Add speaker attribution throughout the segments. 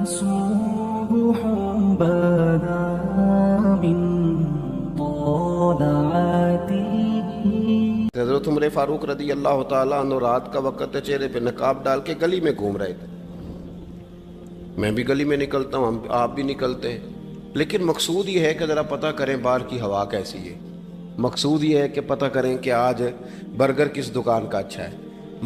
Speaker 1: صبح بدا من طلعته.
Speaker 2: حضرت عمر فاروق رضی اللہ تعالیٰ عنہ رات کا وقت ہے، چہرے پہ نقاب ڈال کے گلی میں گھوم رہے تھے. میں بھی گلی میں نکلتا ہوں، آپ بھی نکلتے ہیں، لیکن مقصود یہ ہے کہ ذرا پتہ کریں باہر کی ہوا کیسی ہے. مقصود یہ ہے کہ پتہ کریں کہ آج برگر کس دکان کا اچھا ہے،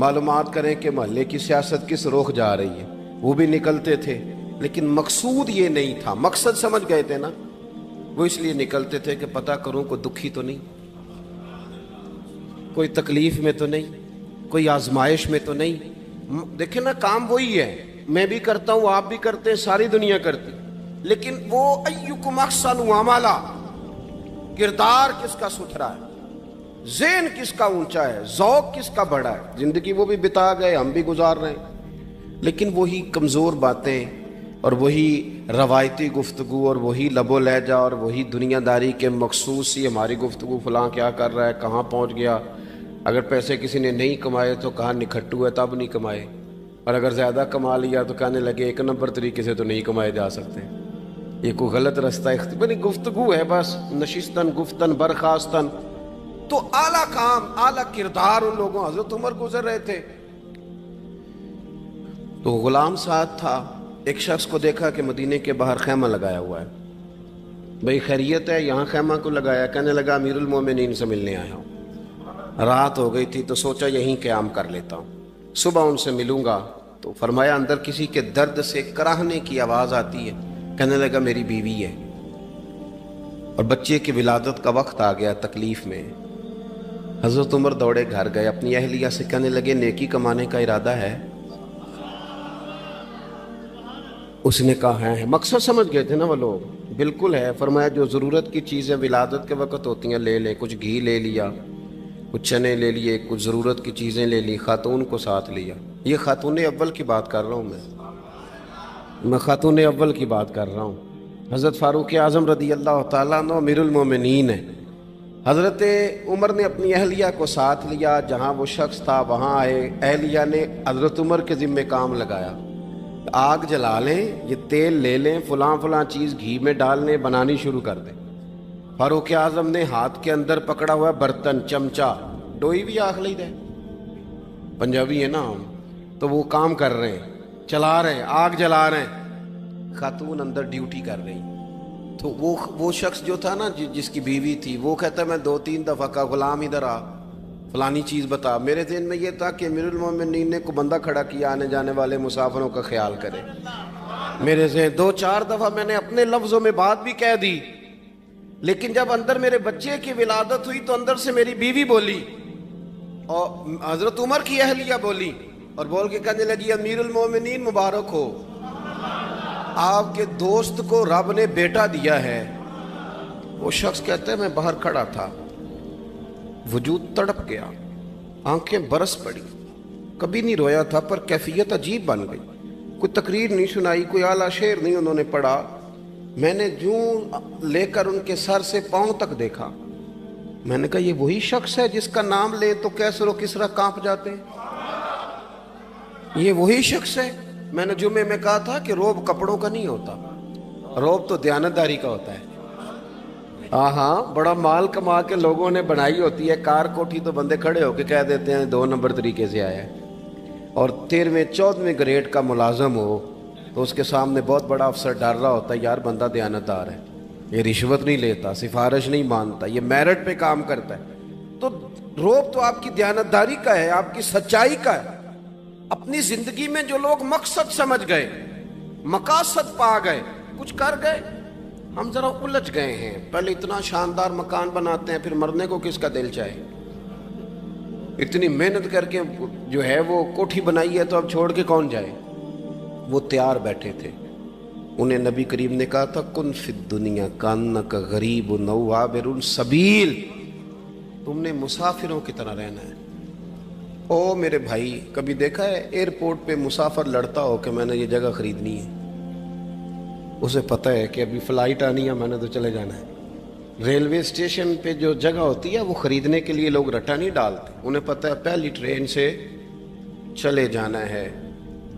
Speaker 2: معلومات کریں کہ محلے کی سیاست کس رخ جا رہی ہے. وہ بھی نکلتے تھے، لیکن مقصود یہ نہیں تھا. مقصد سمجھ گئے تھے نا، وہ اس لیے نکلتے تھے کہ پتہ کروں کوئی دکھی تو نہیں، کوئی تکلیف میں تو نہیں، کوئی آزمائش میں تو نہیں. دیکھیں نا، کام وہی ہے، میں بھی کرتا ہوں، آپ بھی کرتے ہیں، ساری دنیا کرتی، لیکن وہ ایکم احسن عملا، کردار کس کا ستھرا ہے، ذہن کس کا اونچا ہے، ذوق کس کا بڑا ہے. زندگی وہ بھی بتا گئے، ہم بھی گزار رہے ہیں، لیکن وہی کمزور باتیں اور وہی روایتی گفتگو اور وہی لب و لہجہ اور وہی دنیا داری کے مخصوص سی ہماری گفتگو، فلاں کیا کر رہا ہے، کہاں پہنچ گیا. اگر پیسے کسی نے نہیں کمائے تو کہاں نکھٹو ہے تب نہیں کمائے، اور اگر زیادہ کما لیا تو کہنے لگے ایک نمبر طریقے سے تو نہیں کمائے جا سکتے، یہ کوئی غلط رستہ اختیار گفتگو ہے بس، نشستن گفتن برخاستن. تو اعلیٰ کام، اعلیٰ کردار ان لوگوں. حضرت عمر گزر رہے تھے تو غلام ساتھ تھا. ایک شخص کو دیکھا کہ مدینے کے باہر خیمہ لگایا ہوا ہے. بھئی خیریت ہے، یہاں خیمہ کو لگایا؟ کہنے لگا امیر المومنین سے ملنے آیا ہوں، رات ہو گئی تھی تو سوچا یہیں قیام کر لیتا ہوں، صبح ان سے ملوں گا. تو فرمایا اندر کسی کے درد سے کراہنے کی آواز آتی ہے. کہنے لگا میری بیوی ہے اور بچے کی ولادت کا وقت آ گیا، تکلیف میں. حضرت عمر دوڑے گھر گئے، اپنی اہلیہ سے کہنے لگے نیکی کمانے کا ارادہ ہے؟ اس نے کہا ہے. مقصد سمجھ گئے تھے نا وہ لوگ. بالکل ہے. فرمایا جو ضرورت کی چیزیں ولادت کے وقت ہوتی ہیں لے لے. کچھ گھی لے لیا، کچھ چنے لے لیے، کچھ ضرورت کی چیزیں لے لی، خاتون کو ساتھ لیا. یہ خاتون اول کی بات کر رہا ہوں میں خاتون اول کی بات کر رہا ہوں. حضرت فاروق اعظم رضی اللہ تعالیٰ عنہ امیر المومنین ہیں. حضرت عمر نے اپنی اہلیہ کو ساتھ لیا، جہاں وہ شخص تھا وہاں آئے. اہلیہ نے حضرت عمر کے ذمہ کام لگایا، آگ جلا لیں، یہ تیل لے لیں، فلاں فلاں چیز گھی میں ڈال لیں، بنانی شروع کر دیں. فاروق اعظم نے ہاتھ کے اندر پکڑا ہوا برتن، چمچہ، ڈوئی بھی آخ لی دے، پنجابی ہے نا ہم، تو وہ کام کر رہے ہیں، چلا رہے ہیں، آگ جلا رہے ہیں. خاتون اندر ڈیوٹی کر رہی. تو وہ شخص جو تھا نا جس کی بیوی تھی، وہ کہتا ہے میں 2-3 دفعہ کا غلام ادھر آ، فلانی چیز بتا. میرے ذہن میں یہ تھا کہ امیر المومنین نے کو بندہ کھڑا کیا آنے جانے والے مسافروں کا خیال کرے. میرے ذہن 2-4 دفعہ میں نے اپنے لفظوں میں بات بھی کہہ دی، لیکن جب اندر میرے بچے کی ولادت ہوئی تو اندر سے میری بیوی بولی اور حضرت عمر کی اہلیہ بولی اور بول کے کہنے لگی امیر المومنین مبارک ہو، آپ کے دوست کو رب نے بیٹا دیا ہے. وہ شخص کہتا ہے میں باہر کھڑا تھا، وجود تڑپ گیا، آنکھیں برس پڑی. کبھی نہیں رویا تھا پر کیفیت عجیب بن گئی. کوئی تقریر نہیں سنائی، کوئی اعلیٰ شعر نہیں انہوں نے پڑھا. میں نے جوں لے کر ان کے سر سے پاؤں تک دیکھا. میں نے کہا یہ وہی شخص ہے جس کا نام لے تو کیسر و کسرا کانپ جاتے ہیں، یہ وہی شخص ہے. میں نے جمعے میں کہا تھا کہ روب کپڑوں کا نہیں ہوتا، روب تو دیانتداری کا ہوتا ہے. ہاں بڑا مال کما کے لوگوں نے بنائی ہوتی ہے کار کوٹھی، تو بندے کھڑے ہو کے کہہ دیتے ہیں 2 نمبر طریقے سے آیا ہے. اور 13ویں-14ویں گریڈ کا ملازم ہو تو اس کے سامنے بہت بڑا افسر ڈر رہا ہوتا ہے یار بندہ دیانتدار ہے، یہ رشوت نہیں لیتا، سفارش نہیں مانتا، یہ میرٹ پہ کام کرتا ہے. تو روب تو آپ کی دیانتداری کا ہے، آپ کی سچائی کا ہے. اپنی زندگی میں جو لوگ مقصد سمجھ گئے، مقاصد پا گئے، کچھ کر گئے. ہم ذرا الجھ گئے ہیں. پہلے اتنا شاندار مکان بناتے ہیں، پھر مرنے کو کس کا دل چاہے. اتنی محنت کر کے جو ہے وہ کوٹھی بنائی ہے تو اب چھوڑ کے کون جائے. وہ تیار بیٹھے تھے. انہیں نبی کریم نے کہا تھا کن فی الدنیا کانک غریب نو عابر السبیل، تم نے مسافروں کی طرح رہنا ہے. او میرے بھائی، کبھی دیکھا ہے ایئرپورٹ پہ مسافر لڑتا ہو کہ میں نے یہ جگہ خریدنی ہے؟ اسے پتہ ہے کہ ابھی فلائٹ آنی ہے، میں نے تو چلے جانا ہے. ریلوے اسٹیشن پہ جو جگہ ہوتی ہے وہ خریدنے کے لیے لوگ رٹا نہیں ڈالتے، انہیں پتہ ہے پہلی ٹرین سے چلے جانا ہے،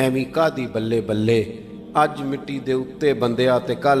Speaker 2: ਐਵੇਂ ਕਾਦੀ ਬੱਲੇ ਬੱਲੇ, ਅੱਜ ਮਿੱਟੀ ਦੇ ਉੱਤੇ ਬੰਦਿਆ ਤੇ ਕੱਲ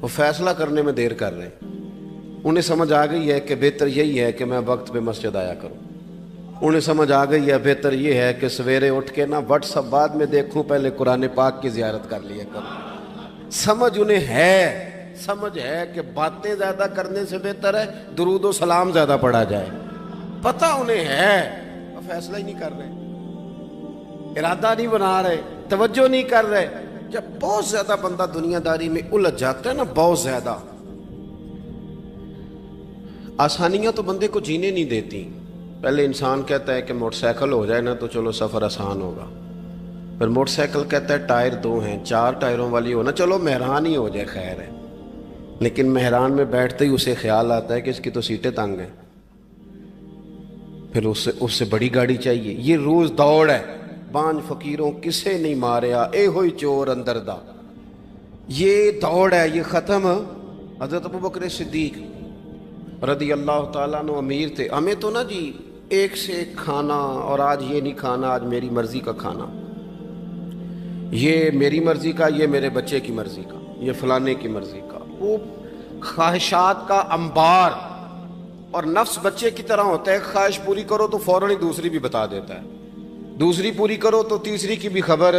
Speaker 2: وہ فیصلہ کرنے میں دیر کر رہے ہیں۔ انہیں سمجھ آ گئی ہے کہ بہتر یہی ہے کہ میں وقت پہ مسجد آیا کروں، انہیں سمجھ آ گئی ہے بہتر یہ ہے کہ سویرے اٹھ کے نا واٹس ایپ بعد میں دیکھوں، پہلے قرآن پاک کی زیارت کر لیا کروں۔ سمجھ انہیں ہے، سمجھ ہے کہ باتیں زیادہ کرنے سے بہتر ہے درود و سلام زیادہ پڑھا جائے، پتہ انہیں ہے، وہ فیصلہ ہی نہیں کر رہے، ارادہ نہیں بنا رہے، توجہ نہیں کر رہے۔ جب بہت زیادہ بندہ دنیا داری میں الجھ جاتا ہے نا، بہت زیادہ، آسانیاں تو بندے کو جینے نہیں دیتی۔ پہلے انسان کہتا ہے کہ موٹر سائیکل ہو جائے نا تو چلو سفر آسان ہوگا، پھر موٹر سائیکل کہتا ہے ٹائر 2 ہیں، 4 ٹائروں والی ہونا، چلو مہران ہی ہو جائے خیر ہے، لیکن مہران میں بیٹھتے ہی اسے خیال آتا ہے کہ اس کی تو سیٹیں تنگ ہیں، پھر اس سے بڑی گاڑی چاہیے۔ یہ روز دوڑ ہے، بانج فقیروں کسے نہیں ماریا، اے ہوئی چور اندر دا، یہ دوڑ ہے، یہ ختم۔ حضرت ابوبکر صدیق رضی اللہ تعالیٰ عنہ امیر تھے، ہمیں تو نا جی ایک سے ایک کھانا، اور آج یہ نہیں کھانا، آج میری مرضی کا کھانا، یہ میری مرضی کا، یہ میرے بچے کی مرضی کا، یہ فلانے کی مرضی کا، وہ خواہشات کا انبار۔ اور نفس بچے کی طرح ہوتا ہے، خواہش پوری کرو تو فوراً ہی دوسری بھی بتا دیتا ہے، دوسری پوری کرو تو تیسری کی بھی خبر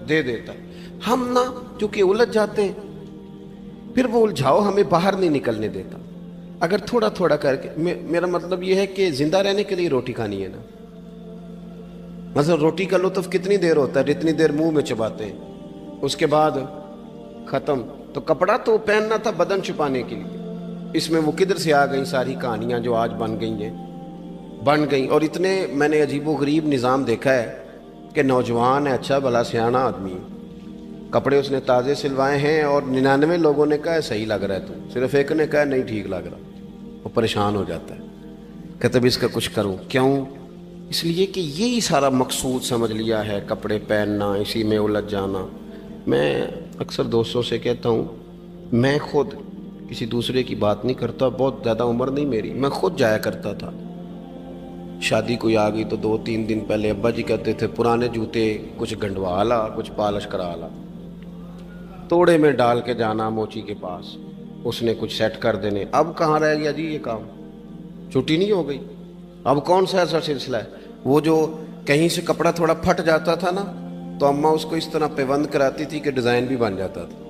Speaker 2: دے دیتا ہے۔ ہم نا چونکہ الجھ جاتے ہیں، پھر وہ الجھاؤ ہمیں باہر نہیں نکلنے دیتا۔ اگر تھوڑا تھوڑا کر کے، میرا مطلب یہ ہے کہ زندہ رہنے کے لیے روٹی کھانی ہے نا، مثلا روٹی کا لطف کتنی دیر ہوتا ہے، جتنی دیر منہ میں چباتے ہیں، اس کے بعد ختم۔ تو کپڑا تو پہننا تھا بدن چھپانے کے لیے، اس میں وہ کدھر سے آ گئی ساری کہانیاں جو آج بن گئیں۔ اور اتنے میں نے عجیب و غریب نظام دیکھا ہے کہ نوجوان ہے، اچھا بھلا سیانا آدمی، کپڑے اس نے تازے سلوائے ہیں، اور 99 لوگوں نے کہا ہے صحیح لگ رہا ہے، تو صرف ایک نے کہا ہے نہیں ٹھیک لگ رہا، وہ پریشان ہو جاتا ہے، کہتا ہے اس کا کچھ کروں۔ کیوں؟ اس لیے کہ یہی سارا مقصود سمجھ لیا ہے، کپڑے پہننا، اسی میں الجھ جانا۔ میں اکثر دوستوں سے کہتا ہوں، میں خود کسی دوسرے کی بات نہیں کرتا، بہت زیادہ عمر نہیں میری، میں خود جایا کرتا تھا، شادی کوئی آ گئی تو 2-3 دن پہلے ابا جی کہتے تھے پرانے جوتے کچھ گنڈوا لا، کچھ پالش کرا لا، توڑے میں ڈال کے جانا موچی کے پاس، اس نے کچھ سیٹ کر دینے۔ اب کہاں رہ گیا جی یہ کام، چھٹی نہیں ہو گئی، اب کون سا ایسا سلسلہ ہے؟ وہ جو کہیں سے کپڑا تھوڑا پھٹ جاتا تھا نا، تو اماں اس کو اس طرح پیوند کراتی تھی کہ ڈیزائن بھی بن جاتا تھا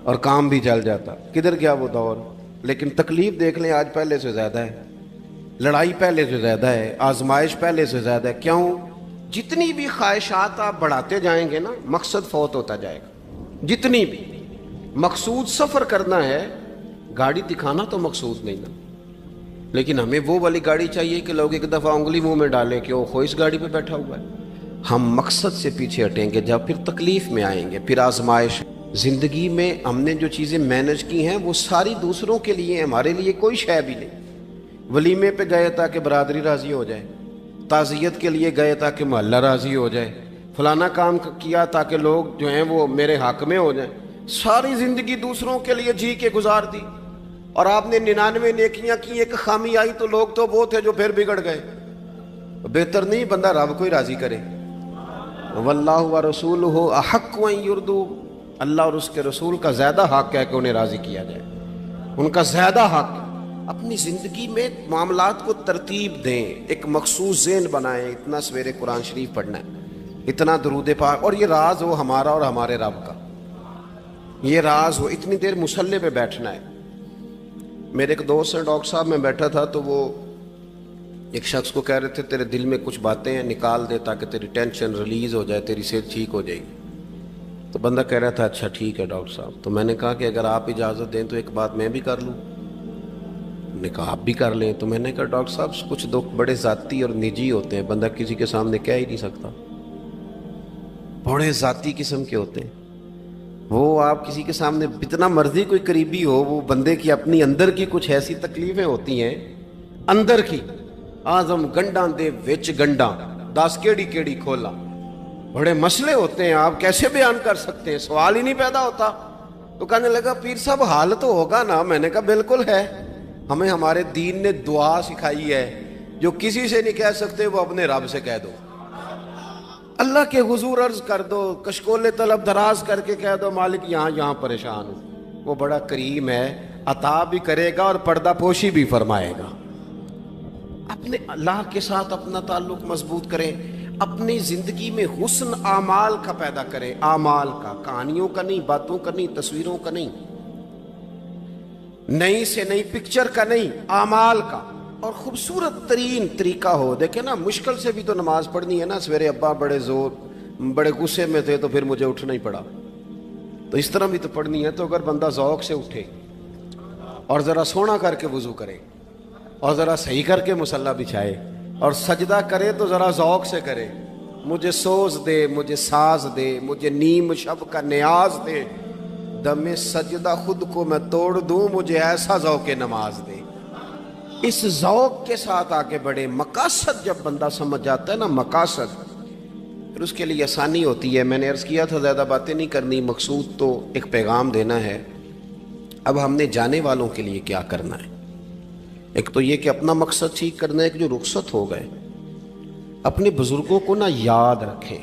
Speaker 2: اور کام بھی چل جاتا۔ کدھر گیا وہ دور؟ لیکن تکلیف دیکھ لیں آج پہلے سے زیادہ ہے، لڑائی پہلے سے زیادہ ہے، آزمائش پہلے سے زیادہ ہے۔ کیوں؟ جتنی بھی خواہشات آپ بڑھاتے جائیں گے نا، مقصد فوت ہوتا جائے گا۔ جتنی بھی مقصود سفر کرنا ہے، گاڑی دکھانا تو مقصود نہیں نا، لیکن ہمیں وہ والی گاڑی چاہیے کہ لوگ ایک دفعہ انگلی منہ میں ڈالیں کہ وہ اس گاڑی پہ بیٹھا ہوا ہے۔ ہم مقصد سے پیچھے ہٹیں گے جب پھر تکلیف میں آئیں گے، پھر آزمائش۔ زندگی میں ہم نے جو چیزیں مینج کی ہیں وہ ساری دوسروں کے لیے، ہمارے لیے کوئی شے بھی نہیں۔ ولیمے پہ گئے تاکہ برادری راضی ہو جائے، تعزیت کے لیے گئے تاکہ محلہ راضی ہو جائے، فلانا کام کیا تاکہ لوگ جو ہیں وہ میرے حق میں ہو جائیں۔ ساری زندگی دوسروں کے لیے جی کے گزار دی، اور آپ نے 99 نیکیاں کی، ایک خامی آئی تو لوگ تو وہ تھے جو پھر بگڑ گئے۔ بہتر نہیں بندہ رب کو ہی راضی کرے۔ واللہ ورسولہ احق ان یرضوا، اللہ اور اس کے رسول کا زیادہ حق ہے کہ انہیں راضی کیا جائے، ان کا زیادہ حق ہے۔ اپنی زندگی میں معاملات کو ترتیب دیں، ایک مخصوص ذہن بنائیں، اتنا سویرے قرآن شریف پڑھنا ہے، اتنا درود پاک، اور یہ راز ہو ہمارا اور ہمارے رب کا، یہ راز ہو، اتنی دیر مصلی پہ بیٹھنا ہے۔ میرے ایک دوست ہیں ڈاکٹر صاحب، میں بیٹھا تھا تو وہ ایک شخص کو کہہ رہے تھے تیرے دل میں کچھ باتیں ہیں، نکال دے تاکہ تیری ٹینشن ریلیز ہو جائے، تیری صحت ٹھیک ہو جائے گی۔ تو بندہ کہہ رہا تھا اچھا ٹھیک ہے ڈاکٹر صاحب۔ تو میں نے کہا کہ اگر آپ اجازت دیں تو ایک بات میں بھی کر لوں؟ نے کہا آپ بھی کر لیں۔ تو میں نے کہا ڈاکٹر صاحب کچھ دکھ بڑے ذاتی اور نجی ہوتے ہیں، بندہ کسی کے سامنے کہہ ہی نہیں سکتا، بڑے ذاتی قسم کے ہوتے ہیں وہ، آپ کسی کے سامنے جتنا مرضی کوئی قریبی ہو، وہ بندے کی اپنی اندر کی کچھ ایسی تکلیفیں ہوتی ہیں اندر کی، آزم گنڈاں دے وچ گنڈاں دس کیڑی کیڑی کھولا، بڑے مسئلے ہوتے ہیں، آپ کیسے بیان کر سکتے ہیں، سوال ہی نہیں پیدا ہوتا۔ تو کہنے لگا پیر صاحب حال تو ہوگا نا؟ میں نے کہا بالکل ہے، ہمیں ہمارے دین نے دعا سکھائی ہے، جو کسی سے نہیں کہہ سکتے وہ اپنے رب سے کہہ دو۔ اللہ کے حضور عرض کر دو، کشکول طلب دراز کر کے کہہ دو مالک یہاں پریشان ہوں، وہ بڑا کریم ہے، عطا بھی کرے گا اور پردہ پوشی بھی فرمائے گا۔ اپنے اللہ کے ساتھ اپنا تعلق مضبوط کریں، اپنی زندگی میں حسن اعمال کا پیدا کریں، اعمال کا، کہانیوں کا نہیں، باتوں کا نہیں، تصویروں کا نہیں، نئی سے نئی پکچر کا نہیں، اعمال کا، اور خوبصورت ترین طریقہ ہو۔ دیکھیں نا، مشکل سے بھی تو نماز پڑھنی ہے نا، سویرے ابا بڑے غصے میں تھے تو پھر مجھے اٹھنا ہی پڑا، تو اس طرح بھی تو پڑھنی ہے۔ تو اگر بندہ ذوق سے اٹھے اور ذرا سونا کر کے وضو کرے اور ذرا صحیح کر کے مصلی بچھائے اور سجدہ کرے تو ذرا ذوق سے کرے، مجھے سوز دے، مجھے ساز دے، مجھے نیم شب کا نیاز دے، دم سجدہ خود کو میں توڑ دوں، مجھے ایسا ذوق نماز دے۔ اس ذوق کے ساتھ آگے بڑھے۔ مقاصد جب بندہ سمجھ جاتا ہے نا، مقاصد، پھر اس کے لیے آسانی ہوتی ہے۔ میں نے عرض کیا تھا زیادہ باتیں نہیں کرنی، مقصود تو ایک پیغام دینا ہے۔ اب ہم نے جانے والوں کے لیے کیا کرنا ہے؟ ایک تو یہ کہ اپنا مقصد ٹھیک کرنا ہے کہ جو رخصت ہو گئے اپنے بزرگوں کو نا یاد رکھیں،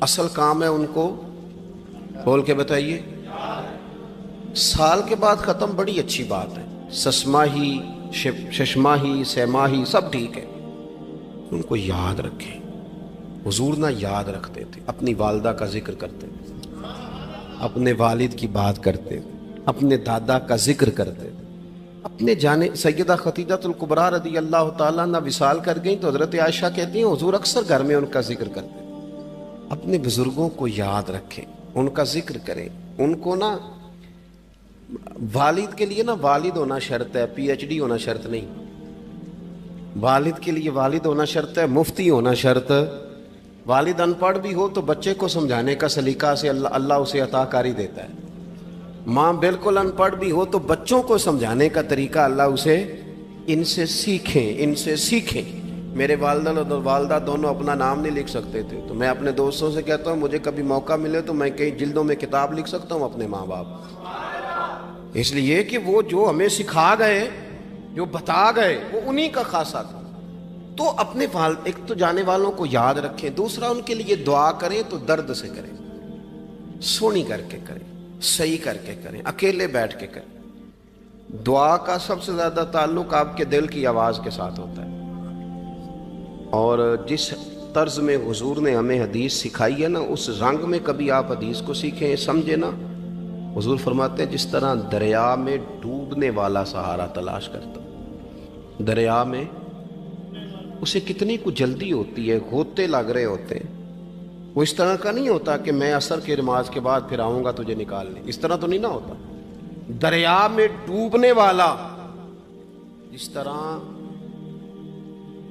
Speaker 2: اصل کام ہے ان کو بول کے بتائیے۔ سال کے بعد ختم بڑی اچھی بات ہے، سسماہی ششماہی سیماہی سب ٹھیک ہے، ان کو یاد رکھیں۔ حضور نہ یاد رکھتے تھے، اپنی والدہ کا ذکر کرتے تھے، اپنے والد کی بات کرتے تھے، اپنے دادا کا ذکر کرتے تھے، اپنے جانے سیدہ خدیجہ الکبریٰ رضی اللہ تعالیٰ عنہ وصال کر گئیں تو حضرت عائشہ کہتی ہیں حضور اکثر گھر میں ان کا ذکر کرتے تھے۔ اپنے بزرگوں کو یاد رکھیں، ان کا ذکر کریں، ان کو نا، والد کے لیے نا والد ہونا شرط ہے، پی ایچ ڈی ہونا شرط نہیں۔ والد کے لیے والد ہونا شرط ہے، مفتی ہونا شرط۔ والد ان پڑھ بھی ہو تو بچے کو سمجھانے کا سلیقہ سے اللہ اسے عطا کاری دیتا ہے۔ ماں بالکل ان پڑھ بھی ہو تو بچوں کو سمجھانے کا طریقہ اللہ اسے، ان سے سیکھیں۔ میرے والدہ اور والدہ دونوں اپنا نام نہیں لکھ سکتے تھے، تو میں اپنے دوستوں سے کہتا ہوں مجھے کبھی موقع ملے تو میں کئی جلدوں میں کتاب لکھ سکتا ہوں اپنے ماں باپ، اس لیے کہ وہ جو ہمیں سکھا گئے، جو بتا گئے، وہ انہی کا خاصہ تھا۔ تو اپنے ایک تو جانے والوں کو یاد رکھیں، دوسرا ان کے لیے دعا کریں تو درد سے کریں، سونی کر کے کریں، صحیح کر کے کریں، اکیلے بیٹھ کے کریں۔ دعا کا سب سے زیادہ تعلق آپ کے دل کی آواز کے ساتھ ہوتا ہے، اور جس طرز میں حضور نے ہمیں حدیث سکھائی ہے نا، اس رنگ میں کبھی آپ حدیث کو سیکھیں، سمجھیں نا۔ حضور فرماتے ہیں جس طرح دریا میں ڈوبنے والا سہارا تلاش کرتا، دریا میں اسے کتنی کو جلدی ہوتی ہے، غوطے لگ رہے ہوتے ہیں، وہ اس طرح کا نہیں ہوتا کہ میں عصر کی نماز کے بعد پھر آؤں گا تجھے نکالنے، اس طرح تو نہیں نہ ہوتا۔ دریا میں ڈوبنے والا جس طرح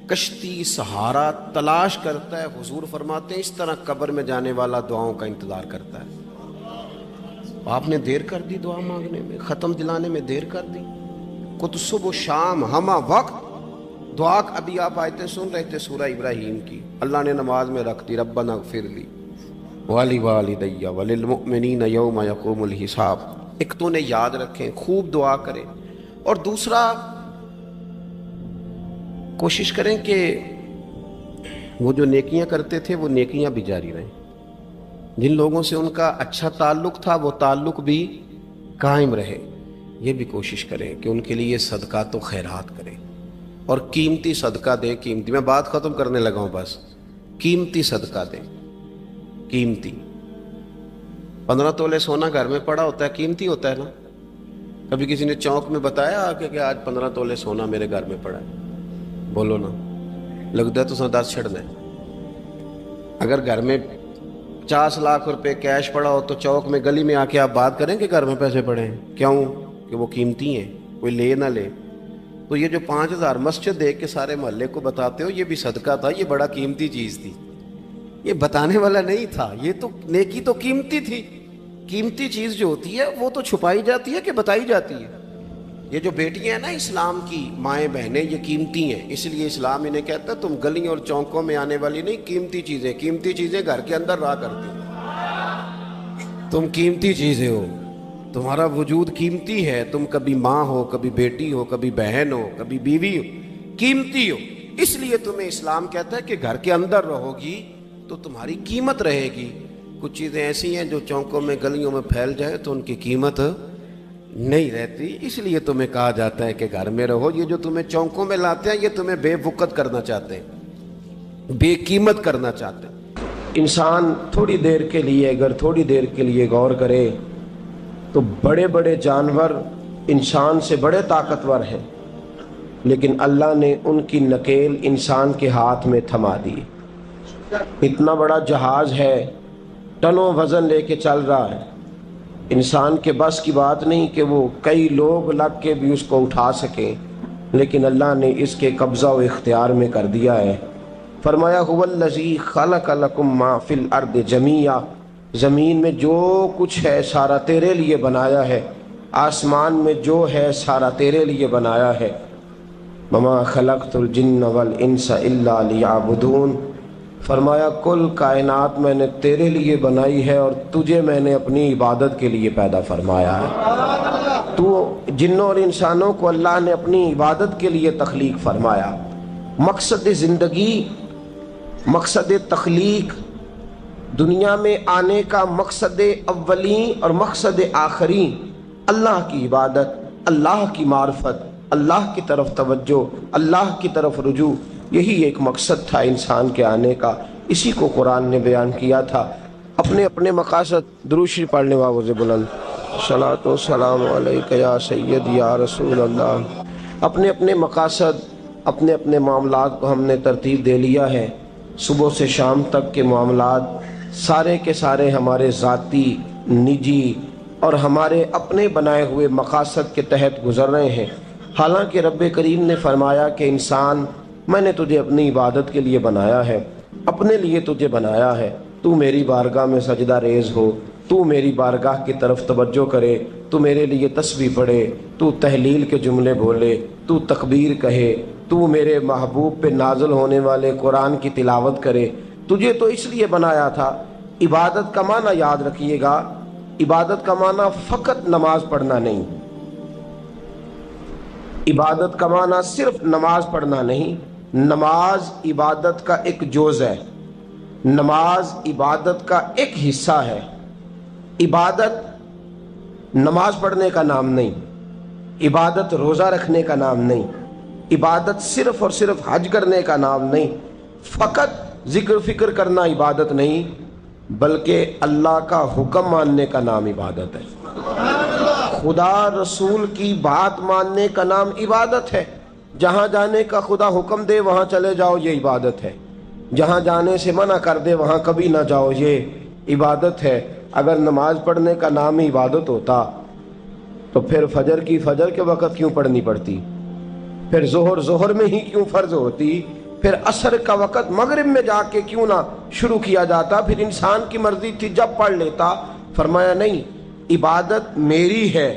Speaker 2: کشتی سہارا تلاش کرتا ہے، حضور فرماتے ہیں اس طرح قبر میں جانے والا دعاؤں کا انتظار کرتا ہے۔ آپ نے دیر کر دی دعا مانگنے میں، ختم دلانے میں دیر کر دی، کت صبح و شام ہمہ وقت دعا۔ ابھی آپ آیتیں سن رہے تھے سورہ ابراہیم کی، اللہ نے نماز میں رکھ دی، ربنا اغفر لی وَلِوَالِدَيَّ وَلِلْمُؤْمِنِينَ يَوْمَ يَقُومُ الْحِسَابِ۔ ایک تو انہیں یاد رکھیں، خوب دعا کریں، اور دوسرا کوشش کریں کہ وہ جو نیکیاں کرتے تھے وہ نیکیاں بھی جاری رہیں، جن لوگوں سے ان کا اچھا تعلق تھا وہ تعلق بھی قائم رہے۔ یہ بھی کوشش کریں کہ ان کے لیے صدقات و خیرات کریں، اور قیمتی صدقہ دیں۔ قیمتی، میں بات ختم کرنے لگا ہوں، بس قیمتی صدقہ دیں، قیمتی۔ 15 تولے سونا گھر میں پڑا ہوتا ہے، قیمتی ہوتا ہے نا۔ کبھی کسی نے چوک میں بتایا کہ آج 15 تولے سونا میرے گھر میں پڑا ہے؟ بولو نا، لگتا ہے تو سنداز چھڑنا ہے۔ اگر گھر میں 50 لاکھ روپے کیش پڑا ہو تو چوک میں گلی میں آ کے آپ بات کریں کہ گھر میں پیسے پڑے ہیں، کیوں؟ کہ وہ قیمتی ہیں، کوئی لے نہ لے۔ تو یہ جو 5000 مسجد دیکھ کے سارے محلے کو بتاتے ہو، یہ بھی صدقہ تھا، یہ بڑا قیمتی چیز تھی، یہ بتانے والا نہیں تھا، یہ تو نیکی تو قیمتی تھی۔ قیمتی چیز جو ہوتی ہے وہ تو چھپائی جاتی ہے کہ بتائی جاتی ہے۔ یہ جو بیٹیاں ہیں نا اسلام کی، مائیں بہنیں، یہ قیمتی ہیں، اس لیے اسلام انہیں کہتا ہے تم گلیوں اور چوکوں میں آنے والی نہیں، قیمتی چیزیں گھر کے اندر رہا کرتی ہیں۔ تم قیمتی چیزیں ہو، تمہارا وجود قیمتی ہے، تم کبھی ماں ہو، کبھی بیٹی ہو، کبھی بہن ہو، کبھی بیوی ہو، قیمتی ہو، اس لیے تمہیں اسلام کہتا ہے کہ گھر کے اندر رہو گی تو تمہاری قیمت رہے گی. کچھ چیزیں ایسی ہیں جو چوکوں میں گلیوں میں پھیل جائے تو ان کی قیمت نہیں رہتی. اس لیے تمہیں کہا جاتا ہے کہ گھر میں رہو. یہ جو تمہیں چوکوں میں لاتے ہیں یہ تمہیں بے وقت کرنا چاہتے ہیں, بے قیمت کرنا چاہتے ہیں. انسان تھوڑی دیر کے لیے, اگر تھوڑی دیر کے لیے غور کرے تو بڑے بڑے جانور انسان سے بڑے طاقتور ہیں, لیکن اللہ نے ان کی نکیل انسان کے ہاتھ میں تھما دی. اتنا بڑا جہاز ہے, ٹنوں وزن لے کے چل رہا ہے, انسان کے بس کی بات نہیں کہ وہ کئی لوگ لگ کے بھی اس کو اٹھا سکیں, لیکن اللہ نے اس کے قبضہ و اختیار میں کر دیا ہے. فرمایا هو الذی خلق لکم ما فی الارض جمیعا, زمین میں جو کچھ ہے سارا تیرے لیے بنایا ہے, آسمان میں جو ہے سارا تیرے لیے بنایا ہے. وما خلقت الجن والانس الا لیعبدون, فرمایا کل کائنات میں نے تیرے لیے بنائی ہے اور تجھے میں نے اپنی عبادت کے لیے پیدا فرمایا ہے. تو جنوں اور انسانوں کو اللہ نے اپنی عبادت کے لیے تخلیق فرمایا. مقصد زندگی, مقصد تخلیق, دنیا میں آنے کا مقصد اولین اور مقصد آخری اللہ کی عبادت, اللہ کی معرفت, اللہ کی طرف توجہ, اللہ کی طرف رجوع. یہی ایک مقصد تھا انسان کے آنے کا. اسی کو قرآن نے بیان کیا تھا. اپنے اپنے مقاصد, درود شریف پڑھنے والوں سے بلند صلاۃ و سلام علیک یا سید یا رسول اللہ. اپنے اپنے مقاصد, اپنے اپنے معاملات کو ہم نے ترتیب دے لیا ہے. صبح سے شام تک کے معاملات سارے کے سارے ہمارے ذاتی, نجی اور ہمارے اپنے بنائے ہوئے مقاصد کے تحت گزر رہے ہیں. حالانکہ رب کریم نے فرمایا کہ انسان میں نے تجھے اپنی عبادت کے لیے بنایا ہے, اپنے لیے تجھے بنایا ہے. تو میری بارگاہ میں سجدہ ریز ہو, تو میری بارگاہ کی طرف توجہ کرے, تو میرے لیے تسبیح پڑھے, تو تحلیل کے جملے بولے, تو تکبیر کہے, تو میرے محبوب پہ نازل ہونے والے قرآن کی تلاوت کرے. تجھے تو اس لیے بنایا تھا. عبادت کا معنی یاد رکھیے گا, عبادت کا معنی فقط نماز پڑھنا نہیں, عبادت کا معنی صرف نماز پڑھنا نہیں. نماز عبادت کا ایک جز ہے, نماز عبادت کا ایک حصہ ہے. عبادت نماز پڑھنے کا نام نہیں, عبادت روزہ رکھنے کا نام نہیں, عبادت صرف اور صرف حج کرنے کا نام نہیں, فقط ذکر فکر کرنا عبادت نہیں, بلکہ اللہ کا حکم ماننے کا نام عبادت ہے. خدا رسول کی بات ماننے کا نام عبادت ہے. جہاں جانے کا خدا حکم دے وہاں چلے جاؤ, یہ عبادت ہے. جہاں جانے سے منع کر دے وہاں کبھی نہ جاؤ, یہ عبادت ہے. اگر نماز پڑھنے کا نام ہی عبادت ہوتا تو پھر فجر کی فجر کے وقت کیوں پڑھنی پڑتی, پھر ظہر میں ہی کیوں فرض ہوتی, پھر عصر کا وقت مغرب میں جا کے کیوں نہ شروع کیا جاتا, پھر انسان کی مرضی تھی جب پڑھ لیتا. فرمایا نہیں, عبادت میری ہے,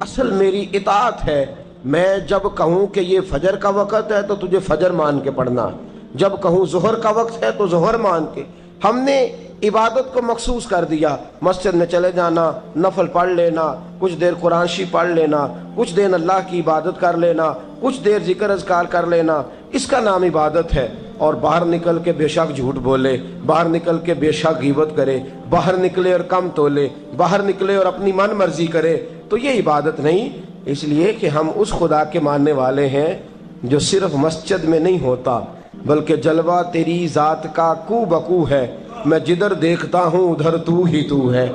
Speaker 2: اصل میری اطاعت ہے. میں جب کہوں کہ یہ فجر کا وقت ہے تو تجھے فجر مان کے پڑھنا, جب کہوں ظہر کا وقت ہے تو ظہر مان کے. ہم نے عبادت کو مخصوص کر دیا. مسجد میں چلے جانا, نفل پڑھ لینا, کچھ دیر قرآن شریف پڑھ لینا, کچھ دیر اللہ کی عبادت کر لینا, کچھ دیر ذکر اذکار کر لینا, اس کا نام عبادت ہے. اور باہر نکل کے بے شک جھوٹ بولے, باہر نکل کے بے شک غیبت کرے, باہر نکلے اور کم تولے, باہر نکلے اور اپنی من مرضی کرے, تو یہ عبادت نہیں. اس لیے کہ ہم اس خدا کے ماننے والے ہیں جو صرف مسجد میں نہیں ہوتا بلکہ جلوہ تیری ذات کا کو بکو ہے. میں جدھر دیکھتا ہوں ادھر تو ہی تو ہے.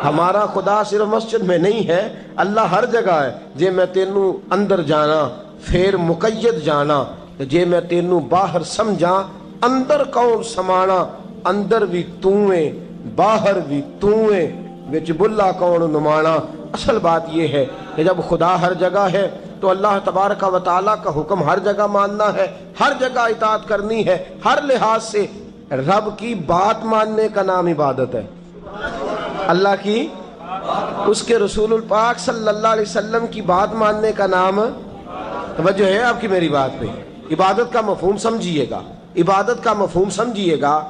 Speaker 2: ہمارا خدا صرف مسجد میں نہیں ہے, اللہ ہر جگہ ہے. جے میں تینوں اندر جانا پھر مقید جانا, جے میں تینوں باہر سمجھا اندر کون سمانا. اندر بھی تویں باہر بھی تویں, وچ بلا کون نمانا. اصل بات یہ ہے کہ جب خدا ہر جگہ ہے تو اللہ تبارک و تعالیٰ کا حکم ہر جگہ ماننا ہے, ہر جگہ اطاعت کرنی ہے, ہر لحاظ سے. رب کی بات ماننے کا نام عبادت ہے. اللہ کی, اس کے رسول الپاک صلی اللہ علیہ وسلم کی بات ماننے کا نام, توجہ ہے آپ کی میری بات پہ, عبادت کا مفہوم سمجھیے گا, عبادت کا مفہوم سمجھیے گا.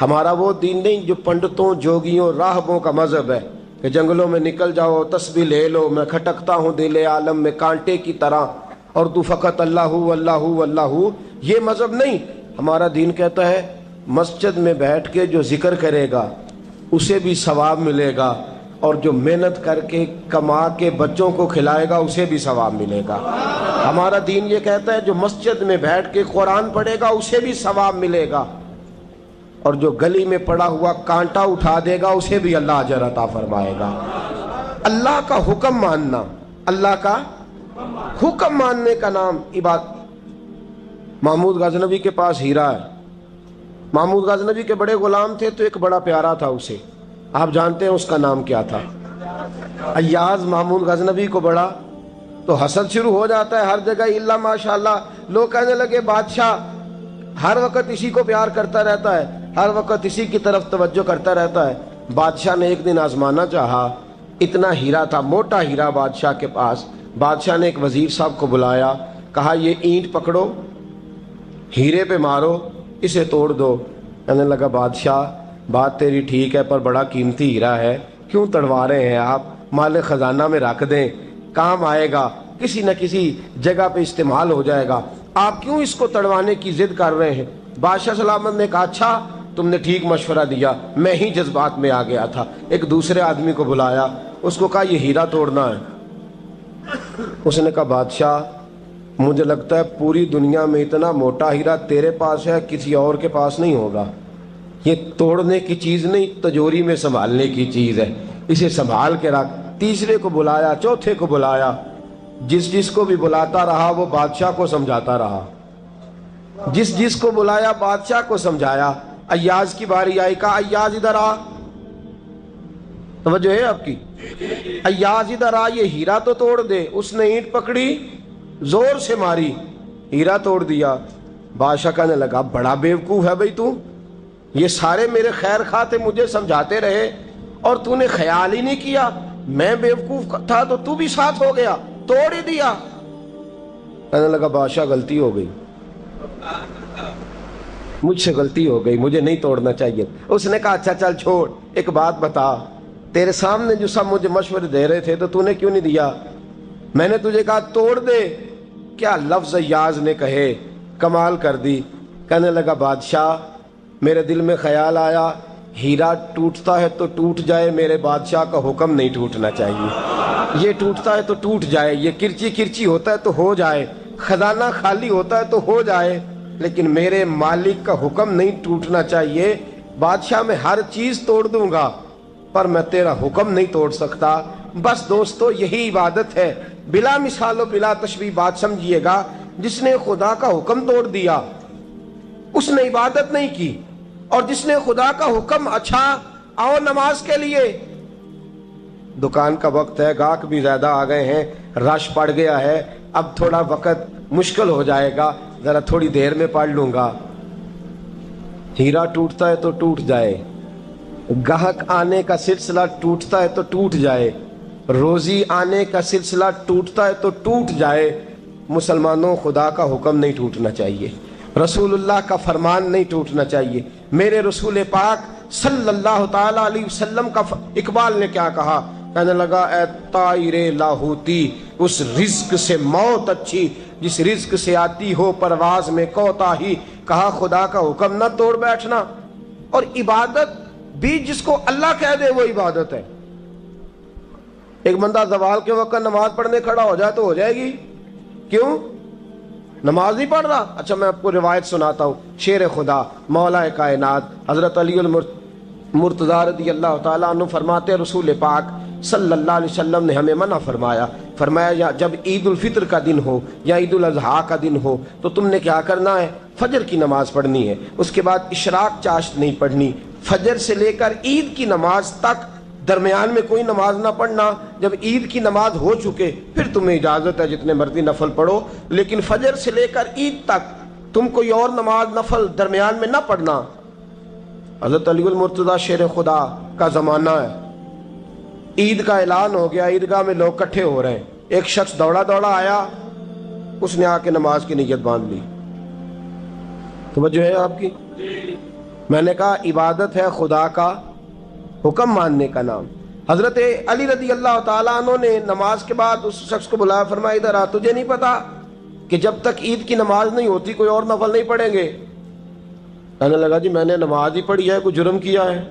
Speaker 2: ہمارا وہ دین نہیں جو پنڈتوں جوگیوں راہبوں کا مذہب ہے کہ جنگلوں میں نکل جاؤ تسبیح لے لو, میں کھٹکتا ہوں دل عالم میں کانٹے کی طرح اور تو فقط اللہ اللہ اللہ. یہ مذہب نہیں. ہمارا دین کہتا ہے مسجد میں بیٹھ کے جو ذکر کرے گا اسے بھی ثواب ملے گا، اور جو محنت کر کے کما کے بچوں کو کھلائے گا اسے بھی ثواب ملے گا۔ ہمارا دین یہ کہتا ہے جو مسجد میں بیٹھ کے قرآن پڑھے گا اسے بھی ثواب ملے گا، اور جو گلی میں پڑا ہوا کانٹا اٹھا دے گا اسے بھی اللہ اجر عطا فرمائے گا۔ اللہ کا حکم ماننا، اللہ کا حکم ماننے کا نام عبادت۔ محمود غزنوی کے پاس ہیرا ہے، محمود غزنوی کے بڑے غلام تھے تو ایک بڑا پیارا تھا اسے، آپ جانتے ہیں اس کا نام کیا تھا؟ ایاز محمود غزنوی کو بڑا تو حسد شروع ہو جاتا ہے ہر جگہ، الا ماشاءاللہ لوگ کہنے لگے بادشاہ ہر وقت اسی کو پیار کرتا رہتا ہے، ہر وقت اسی کی طرف توجہ کرتا رہتا ہے۔ بادشاہ نے ایک دن آزمانا چاہا، اتنا ہیرا تھا، موٹا ہیرا بادشاہ کے پاس۔ بادشاہ نے ایک وزیر صاحب کو بلایا، کہا یہ اینٹ پکڑو، ہیرے پہ مارو، اسے توڑ دو۔ کہنے لگا بادشاہ بات تیری ٹھیک ہے پر بڑا قیمتی ہیرا ہے، کیوں تڑوا رہے ہیں آپ؟ مال خزانہ میں رکھ دیں، کام آئے گا، کسی نہ کسی جگہ پہ استعمال ہو جائے گا، آپ کیوں اس کو تڑوانے کی ضد کر رہے ہیں؟ بادشاہ سلامت نے کہا اچھا تم نے ٹھیک مشورہ دیا، میں ہی جذبات میں آ گیا تھا۔ ایک دوسرے آدمی کو بلایا، اس کو کہا یہ ہیرا توڑنا ہے۔ اس نے کہا بادشاہ مجھے لگتا ہے پوری دنیا میں اتنا موٹا ہیرا تیرے پاس ہے، کسی اور کے پاس نہیں ہوگا، یہ توڑنے کی چیز نہیں تجوری میں سنبھالنے کی چیز ہے، اسے سنبھال کے رکھ۔ تیسرے کو بلایا، چوتھے کو بلایا، جس کو بھی بلاتا رہا وہ بادشاہ کو سمجھاتا رہا، جس کو بلایا بادشاہ کو سمجھایا۔ ایاز کی باری آئی، کہا ایاز ادھر آ، توجہ ہے آپ کی؟ ایاز ادھر آ، یہ ہیرا تو توڑ دے۔ اس نے اینٹ پکڑی، زور سے ماری، ہیرا توڑ دیا۔ بادشاہ کہنے لگا بڑا بیوقوف ہے بھئی تو، یہ سارے میرے خیر خواہ تھے، مجھے سمجھاتے رہے اور تو نے خیال ہی نہیں کیا، میں بیوقوف تھا تو بھی ساتھ ہو گیا، توڑ ہی دیا۔ کہنے لگا بادشاہ غلطی ہو گئی، مجھ سے غلطی ہو گئی، مجھے نہیں توڑنا چاہیے۔ اس نے کہا اچھا چل چھوڑ، ایک بات بتا، تیرے سامنے جو سب مجھے مشورے دے رہے تھے تو نے کیوں نہیں دیا؟ میں نے تجھے کہا توڑ دے، کیا لفظ ایاز نے کہے، کمال کر دی۔ کہنے لگا بادشاہ میرے دل میں خیال آیا ہیرا ٹوٹتا ہے تو ٹوٹ جائے، میرے بادشاہ کا حکم نہیں ٹوٹنا چاہیے، یہ ٹوٹتا ہے تو ٹوٹ جائے، یہ کرچی کرچی ہوتا ہے تو ہو جائے، خزانہ خالی ہوتا ہے تو ہو جائے، لیکن میرے مالک کا حکم نہیں ٹوٹنا چاہیے۔ بادشاہ میں ہر چیز توڑ دوں گا پر میں تیرا حکم نہیں توڑ سکتا۔ بس دوستو یہی عبادت ہے، بلا مثال و بلا تشبیہ بات سمجھیے گا۔ جس نے خدا کا حکم توڑ دیا اس نے عبادت نہیں کی، اور جس نے خدا کا حکم اچھا آؤ نماز کے لیے، دکان کا وقت ہے، گاہک بھی زیادہ آ گئے ہیں، رش پڑ گیا ہے، اب تھوڑا وقت مشکل ہو جائے گا، ذرا تھوڑی دیر میں پڑھ لوں گا۔ ہیرا ٹوٹتا ہے تو ٹوٹ جائے، گاہک آنے کا سلسلہ ٹوٹتا ہے تو ٹوٹ جائے، روزی آنے کا سلسلہ ٹوٹتا ہے تو ٹوٹ جائے، مسلمانوں خدا کا حکم نہیں ٹوٹنا چاہیے، رسول اللہ کا فرمان نہیں ٹوٹنا چاہیے۔ میرے رسول پاک صلی اللہ تعالی علیہ وسلم کا اقبال نے کیا کہا؟ کہنے لگا اے طائر لاہوتی، اس رزق سے موت اچھی جس رزق سے آتی ہو پرواز میں کوتاہی۔ کہا خدا کا حکم نہ توڑ بیٹھنا، اور عبادت بھی جس کو اللہ کہہ دے وہ عبادت ہے۔ ایک بندہ زوال کے وقت نماز پڑھنے کھڑا ہو جائے تو ہو جائے گی، کیوں؟ نماز نہیں پڑھ رہا؟ اچھا میں آپ کو روایت سناتا ہوں، شیر خدا مولا کائنات حضرت علی المرتضی رضی اللہ تعالیٰ عنہ فرماتے رسول پاک صلی اللہ علیہ وسلم نے ہمیں منع فرمایا جب عید الفطر کا دن ہو یا عید الاضحیٰ کا دن ہو تو تم نے کیا کرنا ہے؟ فجر کی نماز پڑھنی ہے، اس کے بعد اشراق چاشت نہیں پڑھنی، فجر سے لے کر عید کی نماز تک درمیان میں کوئی نماز نہ پڑھنا۔ جب عید کی نماز ہو چکے پھر تمہیں اجازت ہے جتنے مرضی نفل پڑھو، لیکن فجر سے لے کر عید تک تم کوئی اور نماز نفل درمیان میں نہ پڑھنا۔ حضرت علی المرتضی شیر خدا کا زمانہ ہے، عید کا اعلان ہو گیا، عیدگاہ میں لوگ کٹھے ہو رہے ہیں، ایک شخص دوڑا آیا، اس نے آ کے نماز کی نیت باندھ لی۔ توجہ ہے آپ کی؟ میں نے کہا عبادت ہے خدا کا حکم ماننے کا نام۔ حضرت علی رضی اللہ تعالیٰ عنہ نے نماز کے بعد اس شخص کو بلایا، فرمایا ادھر آ، تجھے نہیں پتا کہ جب تک عید کی نماز نہیں ہوتی کوئی اور نفل نہیں پڑھیں گے؟ کہنے لگا جی میں نے نماز ہی پڑھی ہے، کوئی جرم کیا ہے؟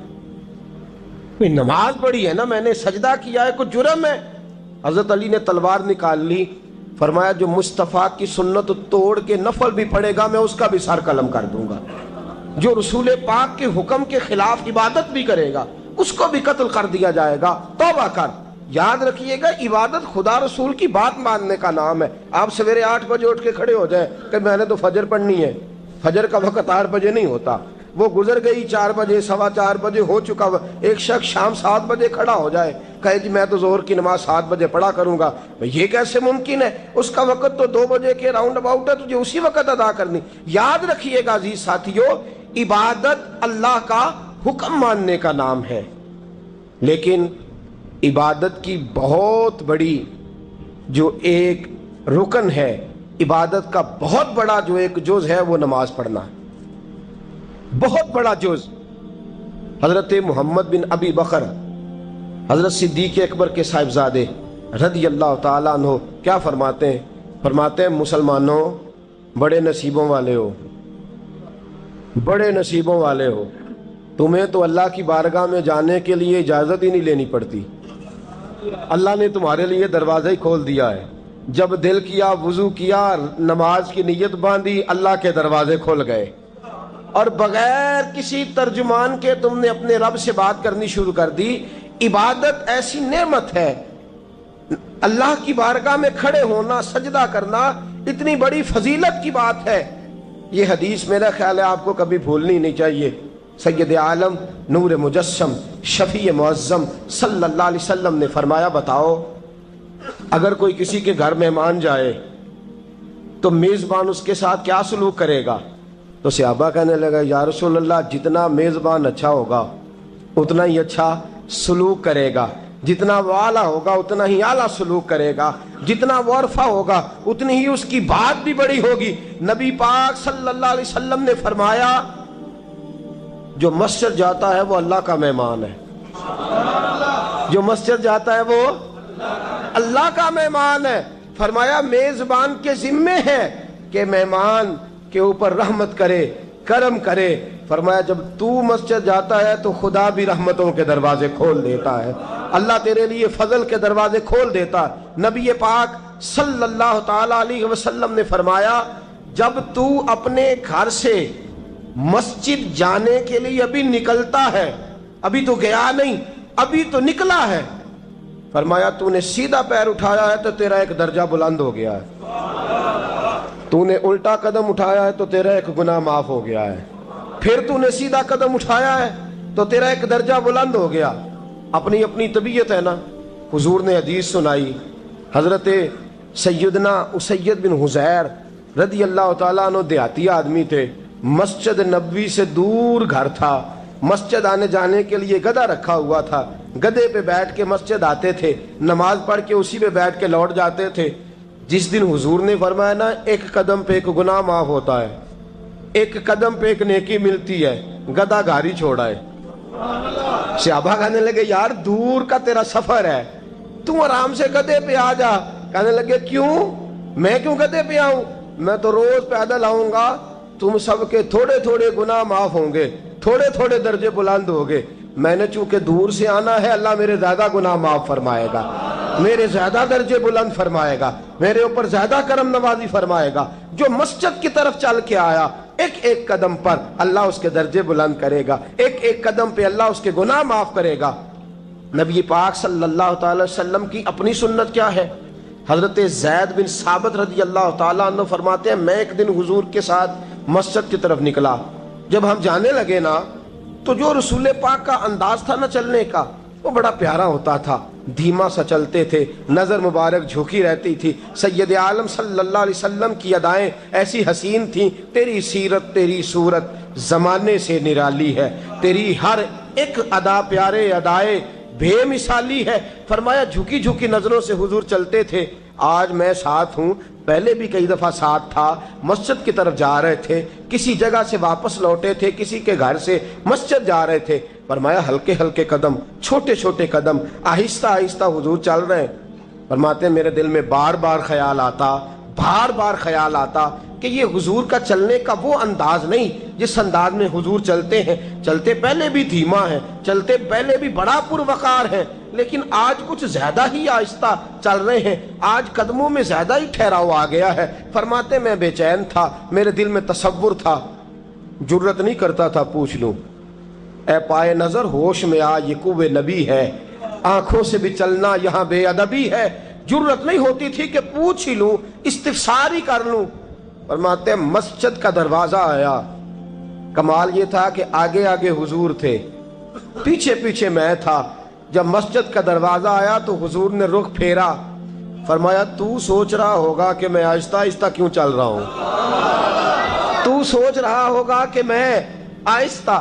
Speaker 2: نماز پڑھی ہے نا، میں نے سجدہ کیا ہے، کوئی جرم ہے؟ حضرت علی نے تلوار نکال لی، فرمایا جو مصطفیٰ کی سنت توڑ کے نفل بھی پڑے گا میں اس کا بھی سر قلم کر دوں گا، جو رسول پاک کے حکم کے خلاف عبادت بھی کرے گا اس کو بھی قتل کر دیا جائے گا، توبہ کر۔ یاد رکھیے گا عبادت خدا رسول کی بات ماننے کا نام ہے۔ آپ سویرے 8 بجے اٹھ کے کھڑے ہو جائیں کہ میں نے تو فجر پڑھنی ہے، فجر کا وقت 8 بجے نہیں ہوتا، وہ گزر گئی 4 بجے، 4:15 بجے ہو چکا۔ ایک شخص شام 7 بجے کھڑا ہو جائے کہے جی میں تو ظہر کی نماز 7 بجے پڑھا کروں گا، یہ کیسے ممکن ہے؟ اس کا وقت تو 2 بجے کے راؤنڈ اباؤٹ ہے، تجھے اسی وقت ادا کرنی۔ یاد رکھیے گا عزیز ساتھیو، عبادت اللہ کا حکم ماننے کا نام ہے، لیکن عبادت کی بہت بڑی جو ایک رکن ہے، عبادت کا بہت بڑا جو ایک جز ہے وہ نماز پڑھنا ہے، بہت بڑا جز۔ حضرت محمد بن ابی بکر حضرت صدیق اکبر کے صاحبزادے رضی اللہ تعالیٰ عنہ کیا فرماتے ہیں؟ فرماتے ہیں مسلمانوں بڑے نصیبوں والے ہو، بڑے نصیبوں والے ہو، تمہیں تو اللہ کی بارگاہ میں جانے کے لیے اجازت ہی نہیں لینی پڑتی، اللہ نے تمہارے لیے دروازہ ہی کھول دیا ہے، جب دل کیا وضو کیا نماز کی نیت باندھی اللہ کے دروازے کھل گئے، اور بغیر کسی ترجمان کے تم نے اپنے رب سے بات کرنی شروع کر دی۔ عبادت ایسی نعمت ہے، اللہ کی بارگاہ میں کھڑے ہونا، سجدہ کرنا اتنی بڑی فضیلت کی بات ہے۔ یہ حدیث میرا خیال ہے آپ کو کبھی بھولنی نہیں چاہیے۔ سید عالم نور مجسم شفیع معظم صلی اللہ علیہ وسلم نے فرمایا بتاؤ اگر کوئی کسی کے گھر مہمان جائے تو میزبان اس کے ساتھ کیا سلوک کرے گا؟ تو صحابہ کہنے لگا یا رسول اللہ جتنا میزبان اچھا ہوگا اتنا ہی اچھا سلوک کرے گا، جتنا وہ اعلیٰ ہوگا اتنا ہی اعلیٰ سلوک کرے گا، جتنا وہ عرفہ ہوگا اتنی ہی اس کی بات بھی بڑی ہوگی۔ نبی پاک صلی اللہ علیہ وسلم نے فرمایا جو مسجد جاتا ہے وہ اللہ کا مہمان ہے، جو مسجد جاتا ہے وہ اللہ کا مہمان ہے۔ فرمایا میزبان کے ذمے ہے کہ مہمان کے اوپر رحمت کرے، کرم کرے۔ فرمایا جب تو مسجد جاتا ہے تو خدا بھی رحمتوں کے دروازے کھول دیتا ہے، اللہ تیرے لیے فضل کے دروازے کھول دیتا ہے۔ نبی پاک صلی اللہ تعالی علیہ وسلم نے فرمایا جب تو اپنے گھر سے مسجد جانے کے لیے ابھی نکلتا ہے، ابھی تو گیا نہیں، ابھی تو نکلا ہے، فرمایا تو نے سیدھا پیر اٹھایا ہے تو تیرا ایک درجہ بلند ہو گیا ہے، تو نے الٹا قدم اٹھایا ہے تو تیرا ایک گناہ معاف ہو گیا ہے، پھر تو نے سیدھا قدم اٹھایا ہے تو تیرا ایک درجہ بلند ہو گیا۔ اپنی اپنی طبیعت ہے نا۔ حضور نے حدیث سنائی، حضرت سیدنا اسید بن حضیر رضی اللہ تعالیٰ عنہ دیہاتی آدمی تھے، مسجد نبوی سے دور گھر تھا، مسجد آنے جانے کے لیے گدھا رکھا ہوا تھا، گدھے پہ بیٹھ کے مسجد آتے تھے، نماز پڑھ کے اسی پہ بیٹھ کے لوٹ جاتے تھے۔ جس دن حضور نے فرمایا نا ایک قدم پہ ایک گناہ معاف ہوتا ہے، ایک قدم پہ ایک نیکی ملتی ہے، گدھا گھاری چھوڑا ہے۔ صحابہ کہنے لگے یار دور کا تیرا سفر ہے، تم آرام سے گدھے پہ آ جا۔ کہنے لگے کیوں؟ میں کیوں گدھے پہ آؤں؟ میں تو روز پیدل آؤں گا، تم سب کے تھوڑے تھوڑے گناہ معاف ہوں گے، تھوڑے تھوڑے درجے بلند ہوں گے، میں نے چونکہ دور سے آنا ہے اللہ میرے زیادہ گناہ معاف فرمائے گا، میرے زیادہ درجے بلند فرمائے گا، میرے اوپر زیادہ کرم نوازی فرمائے گا۔ جو مسجد کی طرف چل کے آیا ایک ایک قدم پر اللہ اس کے درجے بلند کرے گا، ایک ایک قدم پہ اللہ اس کے گناہ معاف کرے گا۔ نبی پاک صلی اللہ تعالی وسلم کی اپنی سنت کیا ہے؟ حضرت زید بن ثابت رضی اللہ تعالیٰ عنہ فرماتے ہیں میں ایک دن حضور کے ساتھ مسجد کی طرف نکلا، جب ہم جانے لگے نا تو جو رسول پاک کا انداز تھا نا چلنے کا وہ بڑا پیارا ہوتا تھا، دھیما سا چلتے تھے، نظر مبارک جھکی رہتی تھی۔ سید عالم صلی اللہ علیہ وسلم کی ادائیں ایسی حسین تھیں، تیری سیرت تیری صورت زمانے سے نرالی ہے، تیری ہر ایک ادا پیارے ادائے بے مثالی ہے۔ فرمایا جھکی جھکی نظروں سے حضور چلتے تھے، آج میں ساتھ ہوں، پہلے بھی کئی دفعہ ساتھ تھا، مسجد کی طرف جا رہے تھے، کسی جگہ سے واپس لوٹے تھے، کسی کے گھر سے مسجد جا رہے تھے، فرمایا ہلکے ہلکے قدم، چھوٹے چھوٹے قدم، آہستہ آہستہ حضور چل رہے ہیں۔ فرماتے ہیں میرے دل میں بار بار خیال آتا کہ یہ حضور کا چلنے کا وہ انداز نہیں جس انداز میں حضور چلتے ہیں، چلتے پہلے بھی دھیما ہے، چلتے پہلے بھی بڑا پروقار ہے، لیکن آج کچھ زیادہ ہی آہستہ چل رہے ہیں، آج قدموں میں زیادہ ہی ٹھہراؤ آ گیا ہے۔ فرماتے میں بے چین تھا، میرے دل میں تصور تھا، جرت نہیں کرتا تھا پوچھ لوں، اے پائے نظر ہوش میں آ یہ کوہ نبی ہے، آنکھوں سے بھی چلنا یہاں بے ادبی ہے۔ جرت نہیں ہوتی تھی کہ پوچھ ہی لوں، استفسار ہی کر لوں۔ فرماتے مسجد کا دروازہ آیا، کمال یہ تھا کہ آگے آگے حضور تھے، پیچھے پیچھے میں تھا۔ جب مسجد کا دروازہ آیا تو حضور نے رخ پھیرا، فرمایا تو سوچ رہا ہوگا کہ میں آہستہ آہستہ کیوں چل رہا ہوں، تو سوچ رہا ہوگا کہ میں آہستہ۔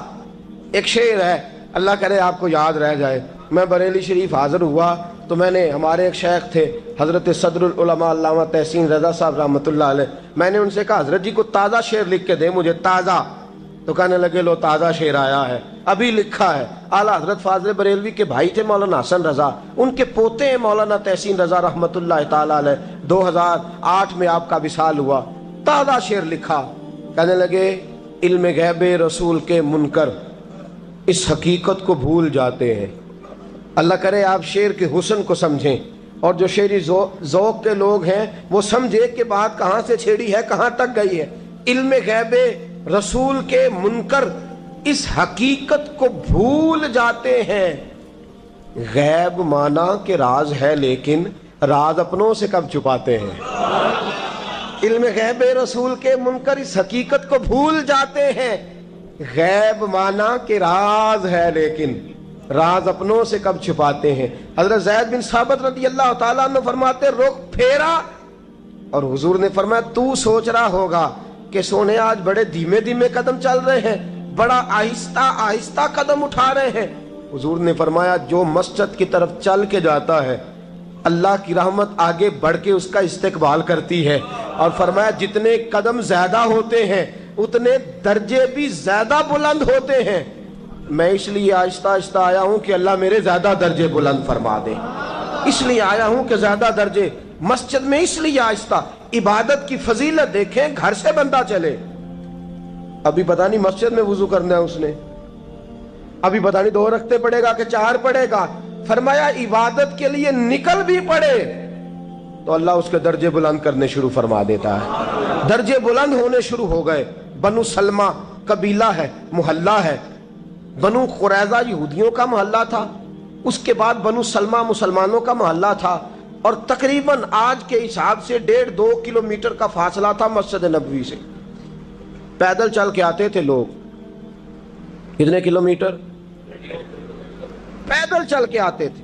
Speaker 2: ایک شعر ہے، اللہ کرے آپ کو یاد رہ جائے، میں بریلی شریف حاضر ہوا تو میں نے، ہمارے ایک شیخ تھے حضرت صدر العلماء علامہ تحسین رضا صاحب رحمۃ اللہ علیہ، میں نے ان سے کہا حضرت جی کو تازہ شعر لکھ کے دے مجھے، تازہ۔ تو کہنے لگے لو تازہ شعر آیا ہے، ابھی لکھا ہے۔ اعلیٰ حضرت فاضل بریلوی کے بھائی تھے مولانا حسن رضا، ان کے پوتے ہیں مولانا تحسین رضا رحمۃ اللہ تعالیٰ علیہ، 2008 میں آپ کا وصال ہوا، تازہ شعر لکھا۔ کہنے لگے علم غیب رسول کے منکر اس حقیقت کو بھول جاتے ہیں۔ اللہ کرے آپ شعر کے حسن کو سمجھیں، اور جو شعری ذوق کے لوگ ہیں وہ سمجھے کہ بات کہاں سے چھیڑی ہے، کہاں تک گئی ہے۔ علم غیب رسول کے منکر اس حقیقت کو بھول جاتے ہیں۔ غیب مانا کہ راز ہے، لیکن راز اپنوں سے کب چھپاتے ہیں۔ علم غیب رسول کے منکر اس حقیقت کو بھول جاتے ہیں۔ غیب مانا کہ راز ہے، لیکن راز اپنوں سے کب چھپاتے ہیں۔ حضرت زید بن ثابت رضی اللہ تعالیٰ عنہ فرماتے رخ پھیرا اور حضور نے فرمایا تو سوچ رہا ہوگا کہ سونے آج بڑے دھیمے دھیمے قدم چل رہے ہیں، بڑا آہستہ آہستہ قدم اٹھا رہے ہیں۔ حضور نے فرمایا جو مسجد کی طرف چل کے جاتا ہے اللہ کی رحمت آگے بڑھ کے اس کا استقبال کرتی ہے، اور فرمایا جتنے قدم زیادہ ہوتے ہیں اتنے درجے بھی زیادہ بلند ہوتے ہیں۔ میں اس لیے آہستہ آہستہ آیا ہوں کہ اللہ میرے زیادہ درجے بلند فرما دے، اس لیے آیا ہوں کہ زیادہ درجے۔ مسجد میں اس لیے آہستہ، عبادت کی فضیلت دیکھیں، گھر سے بندہ چلے، ابھی پتہ نہیں مسجد میں وضو کرنا ہے اس نے، ابھی پتہ نہیں 2 رکعتیں پڑھے گا کہ 4 پڑھے گا۔ فرمایا عبادت کے لیے نکل بھی پڑے تو اللہ اس کے درجے بلند کرنے شروع فرما دیتا ہے۔ درجے بلند ہونے شروع ہو گئے۔ بنو سلمہ قبیلہ ہے، محلہ ہے، بنو قریظہ یہودیوں کا محلہ تھا، اس کے بعد بنو سلمہ مسلمانوں کا محلہ تھا، اور تقریباً آج کے حساب سے 1.5-2 کلومیٹر کا فاصلہ تھا مسجد نبوی سے۔ پیدل چل کے آتے تھے لوگ، کتنے کلومیٹر؟ پیدل چل کے آتے تھے،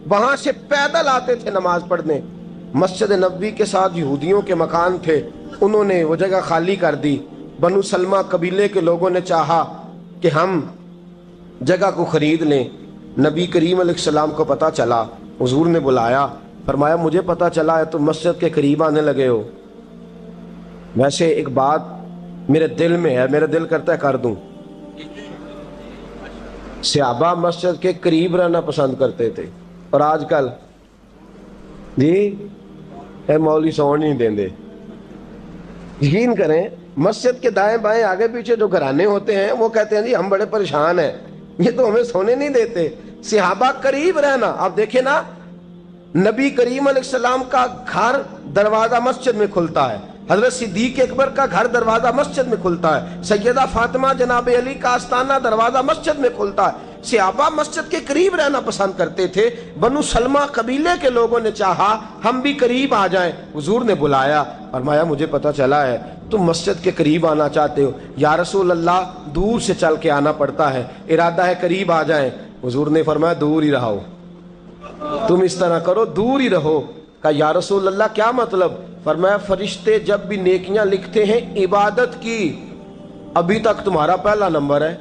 Speaker 2: وہاں سے پیدل آتے تھے نماز پڑھنے۔ مسجد نبوی کے ساتھ یہودیوں کے مکان تھے، انہوں نے وہ جگہ خالی کر دی۔ بنو سلمہ قبیلے کے لوگوں نے چاہا کہ ہم جگہ کو خرید لیں۔ نبی کریم علیہ السلام کو پتہ چلا، حضور نے بلایا، فرمایا مجھے پتہ چلا ہے تم مسجد کے قریب آنے لگے ہو، ویسے ایک بات میرے دل میں ہے، میرا دل کرتا ہے کر دوں۔ صحابہ مسجد کے قریب رہنا پسند کرتے تھے، اور آج کل جی اے مولوی سون نہیں دیں دے۔ یقین کریں مسجد کے دائیں بائیں آگے پیچھے جو گھرانے ہوتے ہیں وہ کہتے ہیں جی ہم بڑے پریشان ہیں، یہ تو ہمیں سونے نہیں دیتے۔ صحابہ قریب رہنا، آپ دیکھیں نا نبی کریم علیہ السلام کا گھر دروازہ مسجد میں کھلتا ہے، حضرت صدیق اکبر کا گھر دروازہ مسجد میں کھلتا ہے، سیدہ فاطمہ جناب علی کا آستانہ دروازہ مسجد میں کھلتا ہے۔ صحابہ مسجد کے قریب رہنا پسند کرتے تھے۔ بنو سلمہ قبیلے کے لوگوں نے چاہا ہم بھی قریب آ جائیں، حضور نے بلایا، فرمایا مجھے پتہ چلا ہے تم مسجد کے قریب آنا چاہتے ہو، یا رسول اللہ دور سے چل کے آنا پڑتا ہے، ارادہ ہے قریب آ جائیں۔ حضور نے فرمایا دور ہی رہو، تم اس طرح کرو دور ہی رہو۔ کہا یا رسول اللہ کیا مطلب؟ فرمایا فرشتے جب بھی نیکیاں لکھتے ہیں عبادت کی، ابھی تک تمہارا پہلا نمبر ہے،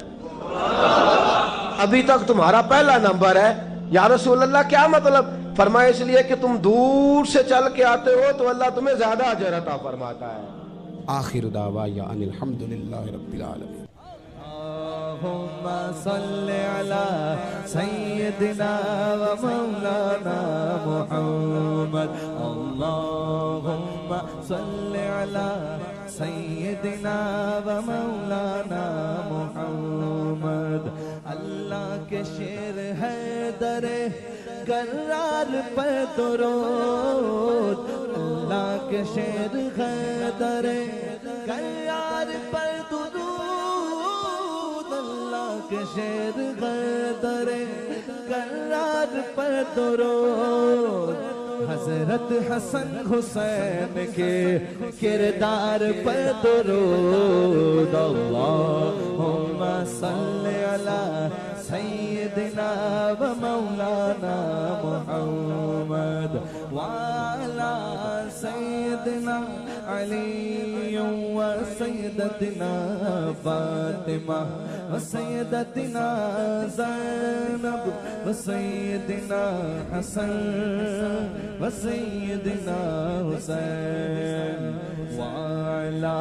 Speaker 2: ابھی تک تمہارا پہلا نمبر ہے۔ یا رسول اللہ کیا مطلب؟ فرمایا اس لیے کہ تم دور سے چل کے آتے ہو تو اللہ تمہیں زیادہ اجر عطا فرماتا ہے۔ آخر دعوانا ان الحمدللہ رب العالمین۔
Speaker 1: اللهم صل على سيدنا ومولانا محمد۔ اللهم صل على سیدنا و مولانا محمد. اللہ کے شیر ہے در کرار پر درود. اللہ کے شیر ہے در کرار پر درود. اللہ کے شیر ہے در کرار پر درود. حضرت حسن حسین کے کردار پر درود. اللہم صلی علی سیدنا و مولانا محمد وعلی سیدنا علی و سیدتنا فاطمہ و سیدتنا زینب و سیدنا حسن و سیدنا حسین وعلی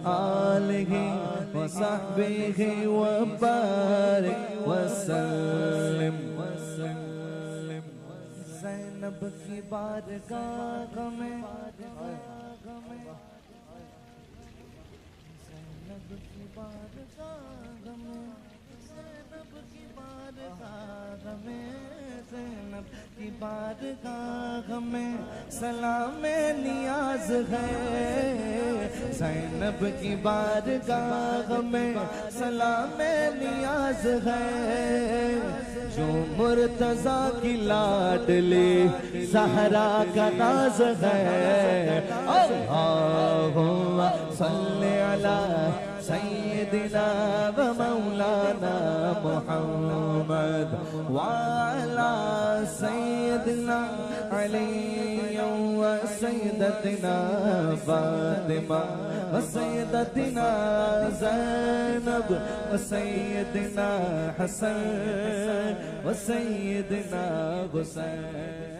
Speaker 1: آلہ وصحبہ وبارک وسلم. زینب کی بارگاہ میں زینب کی بارگاہ میں زینب کی بارگاہ میں زینب کی بارگاہ میں سلام نیاز ہے. زینب کی بارگاہ میں سلام نیاز ہے. جو مرتضیٰ کی لاڈلی زہرا کا ناز ہے. اللہم صلی علی سیدنا و مولانا محمد وعلی سیدنا علی و سیدتنا فاطمہ و سیدتنا زینب و سیدنا حسن و سیدنا حسین.